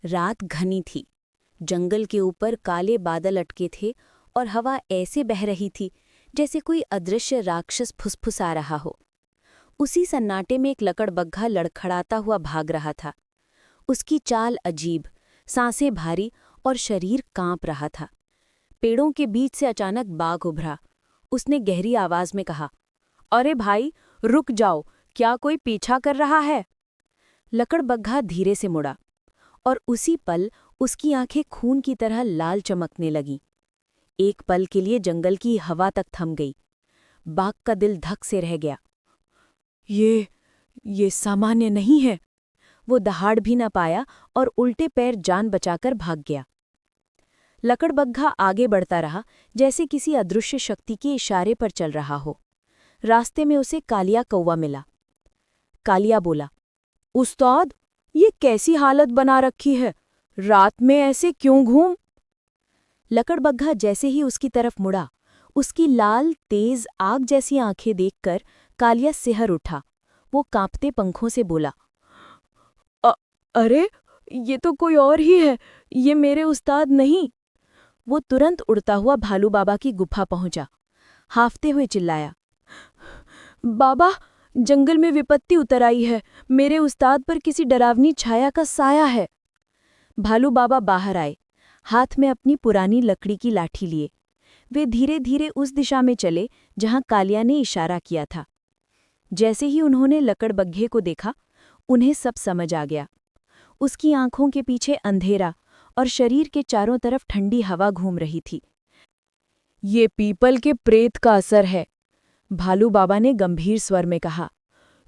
रात घनी थी। जंगल के ऊपर काले बादल अटके थे और हवा ऐसे बह रही थी जैसे कोई अदृश्य राक्षस फुसफुसा रहा हो। उसी सन्नाटे में एक लकड़बग्घा लड़खड़ाता हुआ भाग रहा था। उसकी चाल अजीब, सांसें भारी और शरीर कांप रहा था। पेड़ों के बीच से अचानक बाघ उभरा। उसने गहरी आवाज में कहा, अरे भाई, रुक जाओ, क्या कोई पीछा कर रहा है? लकड़बग्घा धीरे से मुड़ा और उसी पल उसकी आंखें खून की तरह लाल चमकने लगीं। एक पल के लिए जंगल की हवा तक थम गई। बाघ का दिल धक से रह गया। ये सामान्य नहीं है। वो दहाड़ भी न पाया और उल्टे पैर जान बचाकर भाग गया। लकड़बग्घा आगे बढ़ता रहा, जैसे किसी अदृश्य शक्ति के इशारे पर चल रहा हो। रास्ते में उसे कालिया कौवा मिला। कालिया बोला, उस्ताद, ये कैसी हालत बना रखी है? रात में ऐसे क्यों घूम? लकड़बग्घा जैसे ही उसकी तरफ मुड़ा, उसकी लाल तेज आग जैसी आंखें देखकर कालिया सिहर उठा। वो कांपते पंखों से बोला, अरे, ये तो कोई और ही है, ये मेरे उस्ताद नहीं। वो तुरंत उड़ता हुआ भालू बाबा की गुफा पहुंचा। हांफते हुए चिल्लाया, बाबा, जंगल में विपत्ति उतर आई है। मेरे उस्ताद पर किसी डरावनी छाया का साया है। भालू बाबा बाहर आए, हाथ में अपनी पुरानी लकड़ी की लाठी लिए। वे धीरे धीरे उस दिशा में चले जहां कालिया ने इशारा किया था। जैसे ही उन्होंने लकड़बग्घे को देखा, उन्हें सब समझ आ गया। उसकी आंखों के पीछे अंधेरा और शरीर के चारों तरफ ठंडी हवा घूम रही थी। ये पीपल के प्रेत का असर है, भालू बाबा ने गंभीर स्वर में कहा।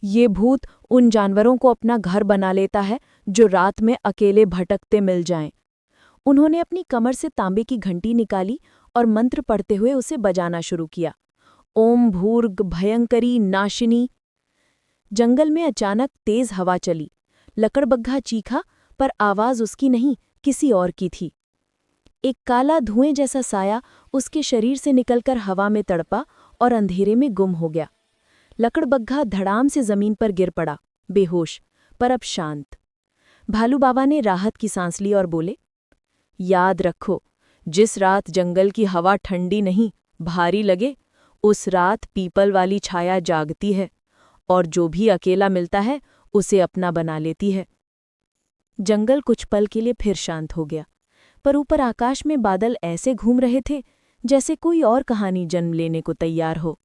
ये भूत उन जानवरों को अपना घर बना लेता है जो रात में अकेले भटकते मिल जाएं। उन्होंने अपनी कमर से तांबे की घंटी निकाली और मंत्र पढ़ते हुए उसे बजाना शुरू किया। ओम भूर्ग भयंकरी नाशिनी। जंगल में अचानक तेज हवा चली। लकड़बग्घा चीखा, पर आवाज उसकी नहीं, किसी और की थी। एक काला धुएं जैसा साया उसके शरीर से निकलकर हवा में तड़पा और अंधेरे में गुम हो गया। लकड़बग्घा धड़ाम से जमीन पर गिर पड़ा, बेहोश, पर अब शांत। भालू बाबा ने राहत की सांस ली और बोले, याद रखो, जिस रात जंगल की हवा ठंडी नहीं, भारी लगे, उस रात पीपल वाली छाया जागती है और जो भी अकेला मिलता है उसे अपना बना लेती है। जंगल कुछ पल के लिए फिर शांत हो गया, पर ऊपर आकाश में बादल ऐसे घूम रहे थे जैसे कोई और कहानी जन्म लेने को तैयार हो।